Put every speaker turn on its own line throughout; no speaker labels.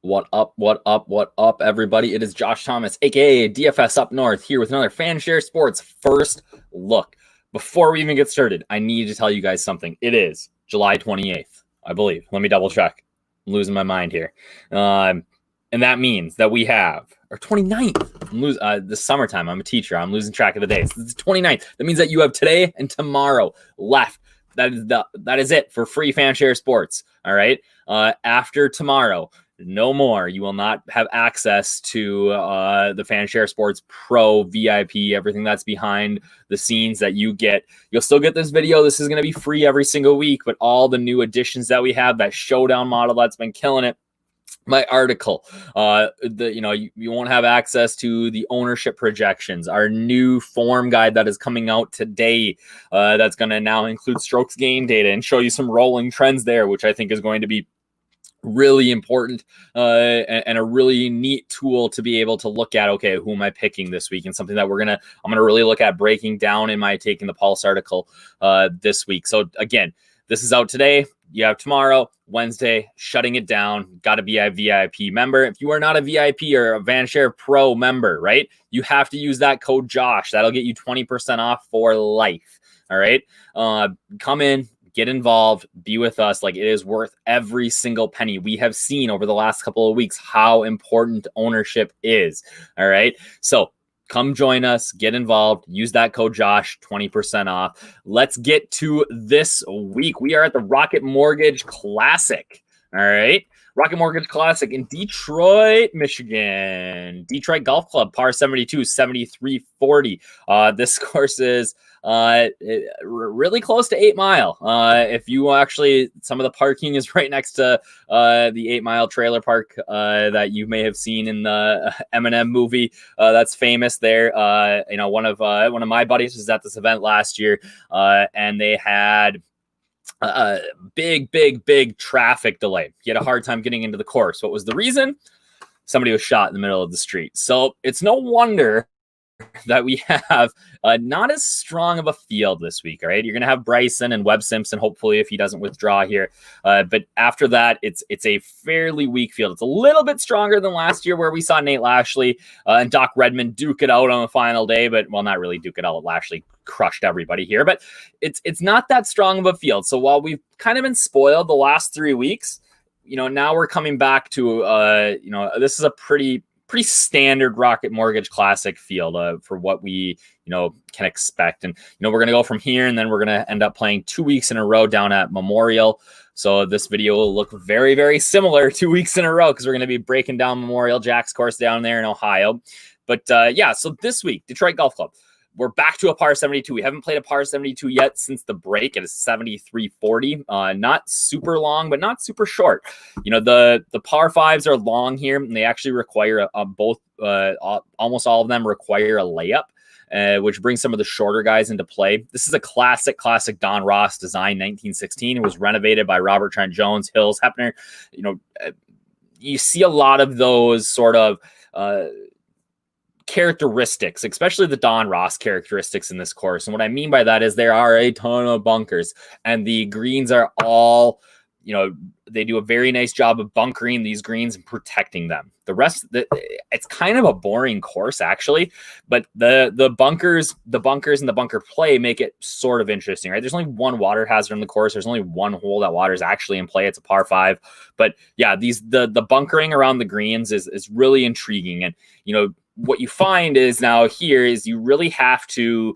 What up, everybody? It is Josh Thomas, aka DFS Up North, here with another Fanshare Sports First Look. Before we even get started, I need to tell you guys something. It is July 28th, I believe. Let me double check. I'm losing my mind here. And that means that we have, or 29th, this summertime. I'm a teacher. I'm losing track of the days. It's 29th. That means that you have today and tomorrow left. That is it for free Fanshare Sports. All right. After tomorrow, no more. You will not have access to the Fanshare Sports Pro VIP, everything that's behind the scenes that you get. You'll still get this video. This is going to be free every single week, but all the new additions that we have, that showdown model that's been killing it, my article, you won't have access to the ownership projections, our new form guide that is coming out today, that's going to now include strokes gain data and show you some rolling trends there, which I think is going to be really important and a really neat tool to be able to look at, okay, who am I picking this week? And something that I'm going to really look at breaking down in my Taking the Pulse article this week. So again, this is out today. You have tomorrow, Wednesday, shutting it down. Got to be a VIP member. If you are not a VIP or a Fanshare Pro member, right, you have to use that code Josh. That'll get you 20% off for life. All right. Come in, get involved, be with us. Like, it is worth every single penny. We have seen over the last couple of weeks how important ownership is. All right. So come join us, get involved, use that code Josh, 20% off. Let's get to this week. We are at the Rocket Mortgage Classic. All right. Rocket Mortgage Classic in Detroit, Michigan. Detroit Golf Club, par 72, 73.40. This course is really close to 8 Mile. If you actually, some of the parking is right next to the 8 Mile trailer park that you may have seen in the Eminem movie. That's famous there. One of my buddies was at this event last year, and they had big traffic delay. He had a hard time getting into the course. What was the reason? Somebody was shot in the middle of the street. So it's no wonder that we have not as strong of a field this week. All right, you're going to have Bryson and Webb Simpson, hopefully, if he doesn't withdraw here. But after that, it's a fairly weak field. It's a little bit stronger than last year, where we saw Nate Lashley and Doc Redmond duke it out on the final day. But, well, not really duke it out. Lashley crushed everybody here. But it's not that strong of a field. So while we've kind of been spoiled the last 3 weeks, now we're coming back to this is a pretty standard Rocket Mortgage Classic field for what we can expect. And we're going to go from here, and then we're going to end up playing 2 weeks in a row down at Memorial. So this video will look very, very similar 2 weeks in a row, because we're going to be breaking down Memorial Jack's course down there in Ohio. But so this week, Detroit Golf Club, we're back to a par 72. We haven't played a par 72 yet since the break. It is 73.40. Not super long, but not super short. The par fives are long here, and they actually require almost all of them require a layup, which brings some of the shorter guys into play. This is a classic Don Ross design, 1916. It was renovated by Robert Trent Jones, Hills, Hepner. You see a lot of those sort of characteristics, especially the Don Ross characteristics in this course. And what I mean by that is there are a ton of bunkers, and the greens are all, they do a very nice job of bunkering these greens and protecting them. The rest, it's kind of a boring course, actually, but the bunkers and the bunker play make it sort of interesting, right? There's only one water hazard in the course. There's only one hole that water is actually in play. It's a par 5, but yeah, the bunkering around the greens is really intriguing. And what you find is now here is you really have to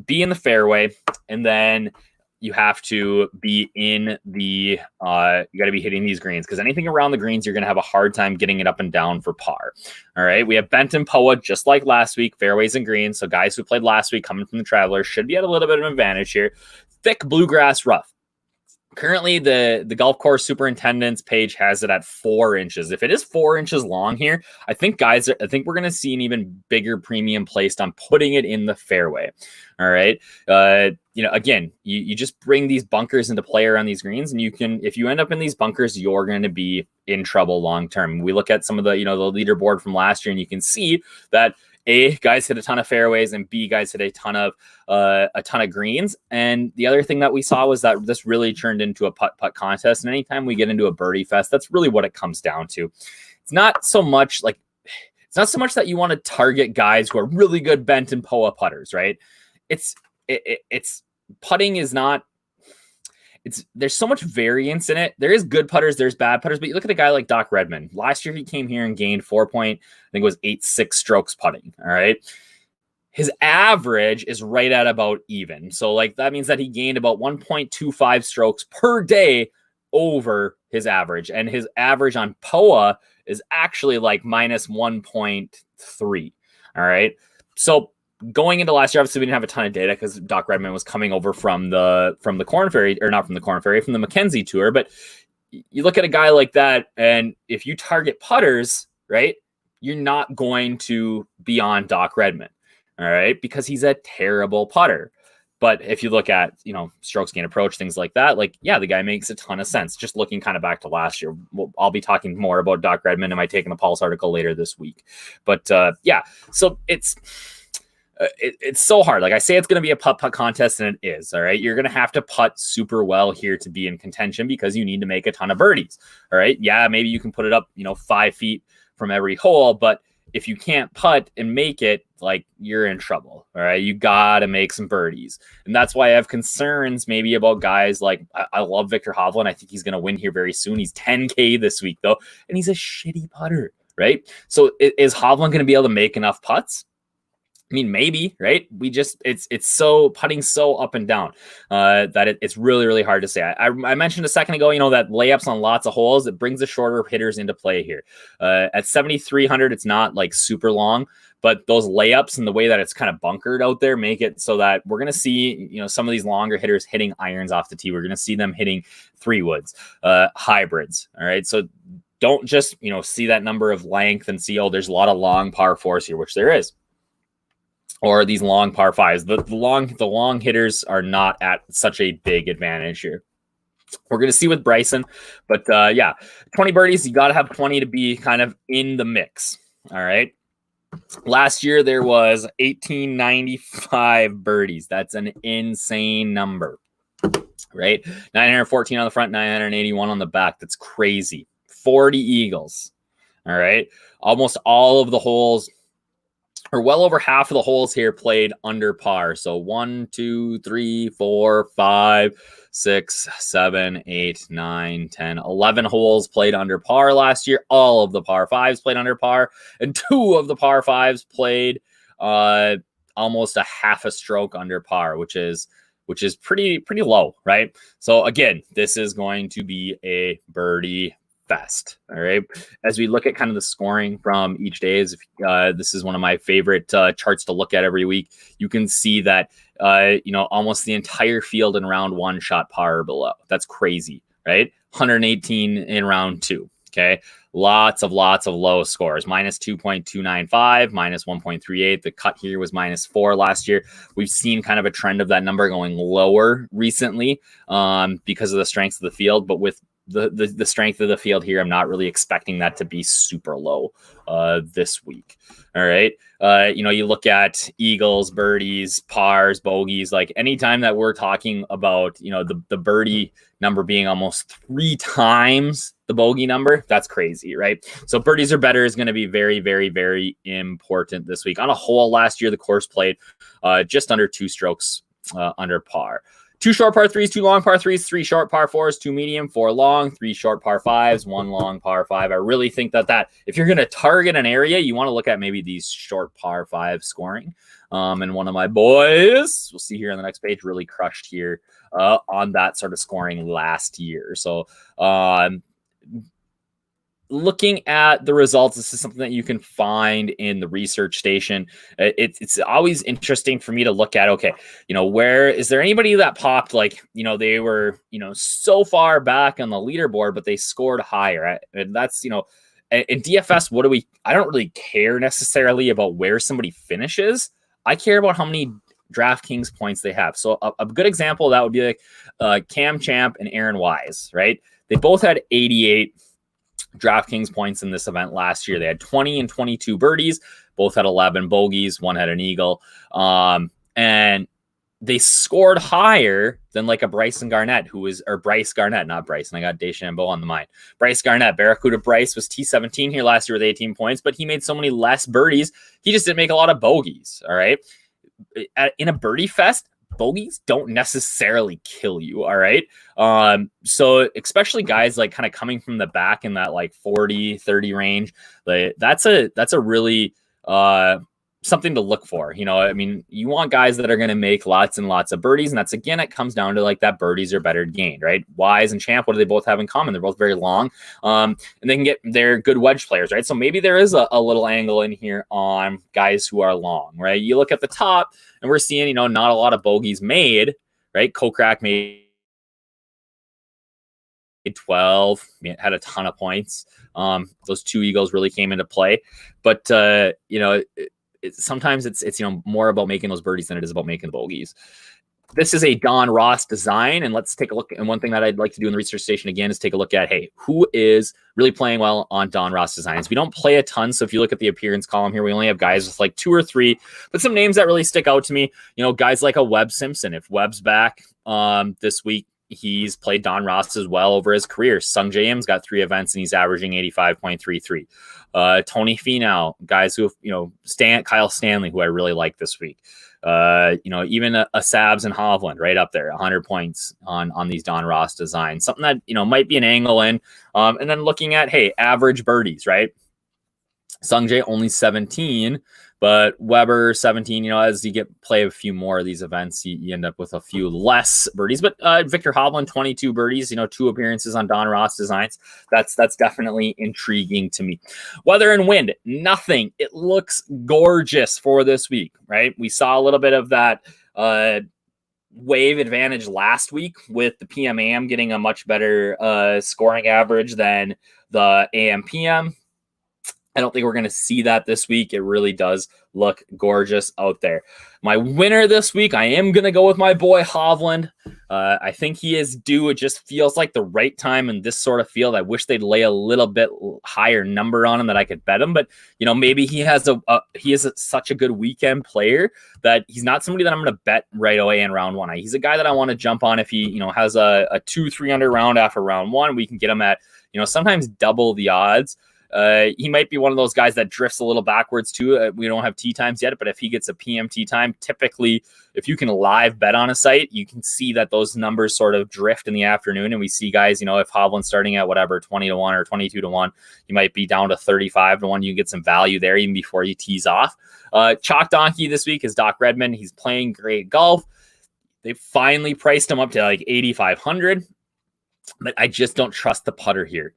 be in the fairway, and then you have to be in the, you got to be hitting these greens, because anything around the greens, you're going to have a hard time getting it up and down for par. All right. We have Benton Poa, just like last week, fairways and greens. So guys who played last week coming from the Travelers should be at a little bit of an advantage here. Thick bluegrass rough. Currently, the golf course superintendent's page has it at 4 inches. If it is 4 inches long here, I think we're going to see an even bigger premium placed on putting it in the fairway. All right. Again, you just bring these bunkers into play around these greens, and if you end up in these bunkers, you're going to be in trouble long term. We look at some of the, the leaderboard from last year, and you can see that A, guys hit a ton of fairways, and B, guys hit a ton of greens. And the other thing that we saw was that this really turned into a putt-putt contest. And anytime we get into a birdie fest, that's really what it comes down to. It's not so much that you want to target guys who are really good bent and POA putters, right? It's putting is not. There's so much variance in it. There is good putters, there's bad putters, but you look at a guy like Doc Redmond. Last year he came here and gained 86 strokes putting. All right. His average is right at about even. So like that means that he gained about 1.25 strokes per day over his average. And his average on POA is actually like minus 1.3. All right. So going into last year, obviously we didn't have a ton of data because Doc Redmond was coming over from the Corn Ferry, or not from the Corn Ferry, from the Mackenzie Tour. But you look at a guy like that, and if you target putters, right, you're not going to be on Doc Redmond, all right, because he's a terrible putter. But if you look at, strokes gained approach, things like that, like, yeah, the guy makes a ton of sense. Just looking kind of back to last year, I'll be talking more about Doc Redmond in my Taking the Pulse article later this week. But yeah, so it's so hard. Like I say, it's going to be a putt-putt contest, and it is. All right. You're going to have to putt super well here to be in contention because you need to make a ton of birdies. All right. Yeah. Maybe you can put it up, 5 feet from every hole, but if you can't putt and make it, like, you're in trouble. All right. You got to make some birdies. And that's why I have concerns maybe about guys like, I love Victor Hovland. I think he's going to win here very soon. He's 10K this week though, and he's a shitty putter. Right. So is Hovland going to be able to make enough putts? I mean, maybe, right? It's so putting so up and down that it's really, really hard to say. I mentioned a second ago, that layups on lots of holes, it brings the shorter hitters into play here. At 7,300, it's not like super long, but those layups and the way that it's kind of bunkered out there make it so that we're going to see, some of these longer hitters hitting irons off the tee. We're going to see them hitting 3-woods, hybrids. All right. So don't just, see that number of length and see, there's a lot of long par fours here, which there is. Or these long par fives. The long hitters are not at such a big advantage here. We're going to see with Bryson, but yeah, 20 birdies. You got to have 20 to be kind of in the mix. All right. Last year there was 1,895 birdies. That's an insane number, right? 914 on the front, 981 on the back. That's crazy. 40 eagles. All right. Almost all of the holes, or well over half of the holes here, played under par. So 1, 2, 3, 4, 5, 6, 7, 8, 9, 10, 11 holes played under par last year. All of the par fives played under par, and 2 of the par fives played almost a half a stroke under par, which is pretty low, right? So again, this is going to be a birdie fest. All right. As we look at kind of the scoring from each day, this is one of my favorite charts to look at every week. You can see that, almost the entire field in round 1 shot par or below. That's crazy, right? 118 in round 2. Okay. Lots of low scores, minus 2.295, minus 1.38. The cut here was minus 4 last year. We've seen kind of a trend of that number going lower recently because of the strength of the field, but with the strength of the field here, I'm not really expecting that to be super low this week. All right. You look at eagles, birdies, pars, bogeys, like anytime that we're talking about, the birdie number being almost 3 times the bogey number, that's crazy, right? So birdies or better is going to be very, very, very important this week. On a whole, last year, the course played just under 2 strokes under par. 2 short par 3s, 2 long par 3s, 3 short par 4s, 2 medium, 4 long, 3 short par 5s, 1 long par 5. I really think that if you're going to target an area, you want to look at maybe these short par 5 scoring. And one of my boys, we'll see here on the next page, really crushed here on that sort of scoring last year. So looking at the results, this is something that you can find in the research station. It's always interesting for me to look at, okay, where is there anybody that popped, like, they were, so far back on the leaderboard, but they scored higher. And that's, in DFS, I don't really care necessarily about where somebody finishes. I care about how many DraftKings points they have. So a good example of that would be like Cam Champ and Aaron Wise, right? They both had 88 DraftKings points in this event last year. They had 20 and 22 birdies. Both had 11 bogeys. One had an eagle. And they scored higher than like a Bryson Garnett, or Bryce Garnett, not Bryson. I got DeChambeau on the mind. Bryce Garnett, Barracuda Bryce was T17 here last year with 18 points, but he made so many less birdies. He just didn't make a lot of bogeys. All right. In a birdie fest, bogeys don't necessarily kill you. All right. So especially guys like kind of coming from the back in that like 40-30 range, that's a really, something to look for. I mean, you want guys that are going to make lots and lots of birdies. And that's, again, it comes down to like that birdies are better gained, right? Wise and Champ, what do they both have in common? They're both very long. And they're good wedge players, right? So maybe there is a little angle in here on guys who are long, right? You look at the top and we're seeing, not a lot of bogeys made, right? Kokrak made 12, had a ton of points. Those two eagles really came into play, but sometimes it's more about making those birdies than it is about making the bogeys. This is a Don Ross design, and let's take a look. And one thing that I'd like to do in the research station again is take a look at, hey, who is really playing well on Don Ross designs? We don't play a ton, so if you look at the appearance column here, we only have guys with like 2 or 3, but some names that really stick out to me, guys like a Webb Simpson. If Webb's back this week, he's played Don Ross as well over his career. Sung J M's got 3 events and he's averaging 85.33. Tony Finau, guys who Kyle Stanley, who I really like this week. Even a Sabs and Hovland right up there, 100 points on these Don Ross designs. Something that, might be an angle in. And then looking at, hey, average birdies, right? Sung J only 17, but Weber 17. As you play a few more of these events, you end up with a few less birdies. But Victor Hovland, 22 birdies, 2 appearances on Don Ross designs. That's definitely intriguing to me. Weather and wind, nothing. It looks gorgeous for this week, right? We saw a little bit of that wave advantage last week with the PM/AM getting a much better scoring average than the AM/PM. I don't think we're going to see that this week. It really does look gorgeous out there. My winner this week, I am going to go with my boy Hovland. I think he is due. It just feels like the right time in this sort of field. I wish they'd lay a little bit higher number on him that I could bet him. But, maybe he has such a good weekend player that he's not somebody that I'm going to bet right away in round 1. He's a guy that I want to jump on if he, has a 2-3 under round after round 1. We can get him at, sometimes double the odds. He might be one of those guys that drifts a little backwards too. We don't have tee times yet, but if he gets a PM tee time, typically if you can live bet on a site, you can see that those numbers sort of drift in the afternoon. And we see guys, if Hovland's starting at whatever, 20-1 or 22-1, you might be down to 35-1. You can get some value there even before you tease off. Chalk Donkey this week is Doc Redmond. He's playing great golf. They finally priced him up to like 8,500, but I just don't trust the putter here.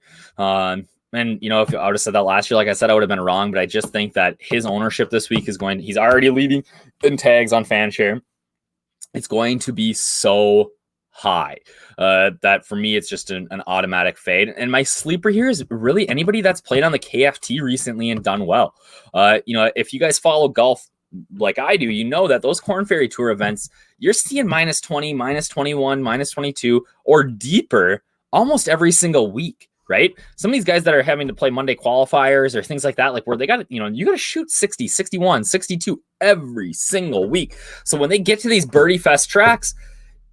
And, if I would have said that last year, like I said, I would have been wrong. But I just think that his ownership this week he's already leading in tags on Fanshare. It's going to be so high that for me, it's just an automatic fade. And my sleeper here is really anybody that's played on the KFT recently and done well. If you guys follow golf like I do, that those Korn Ferry Tour events, you're seeing -20, -21, -22, or deeper almost every single week. Right? Some of these guys that are having to play Monday qualifiers or things like that, like where they got, you got to shoot 60, 61, 62 every single week. So when they get to these birdie fest tracks,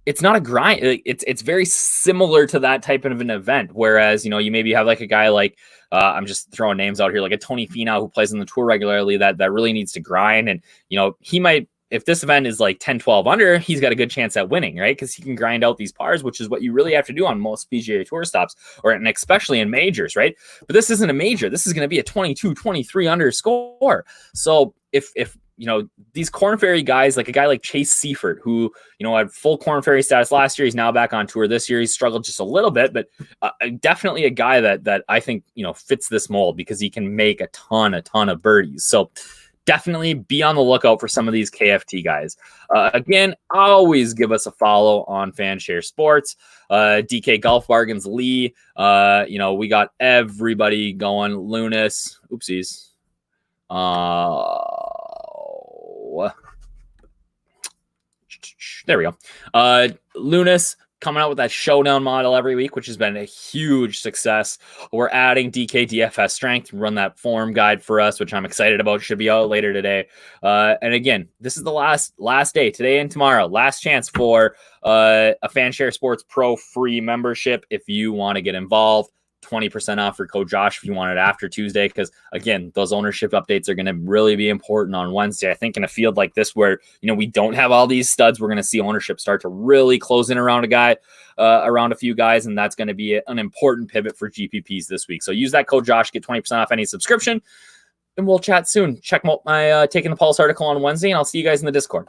it's not a grind. It's very similar to that type of an event. Whereas, you maybe have like a guy like, I'm just throwing names out here, like a Tony Finau who plays on the tour regularly that really needs to grind. And, he might, if this event is like 10-12 under, he's got a good chance at winning, right? Because he can grind out these pars, which is what you really have to do on most PGA Tour stops, and especially in majors, right? But this isn't a major. This is going to be a 22, 23 under score. So if these Korn Ferry guys, like a guy like Chase Seifert, who, had full Korn Ferry status last year, he's now back on tour this year. He's struggled just a little bit, but definitely a guy that I think, fits this mold because he can make a ton of birdies. So definitely be on the lookout for some of these KFT guys. Again, always give us a follow on Fanshare Sports. DK Golf Bargains Lee. We got everybody going. Lunas. Oopsies. There we go. Lunas, coming out with that showdown model every week, which has been a huge success. We're adding DK DFS strength to run that form guide for us, which I'm excited about. Should be out later today. And again, this is the last day, today and tomorrow, last chance for a Fanshare Sports Pro free membership. If you want to get involved, 20% off for code Josh if you want it after Tuesday, because again, those ownership updates are going to really be important on Wednesday. I think in a field like this where, you know, we don't have all these studs, we're going to see ownership start to really close in around around a few guys, and that's going to be an important pivot for GPPs this week. So use that code Josh, get 20% off any subscription, and we'll chat soon. Check my Taking the Pulse article on Wednesday, and I'll see you guys in the Discord.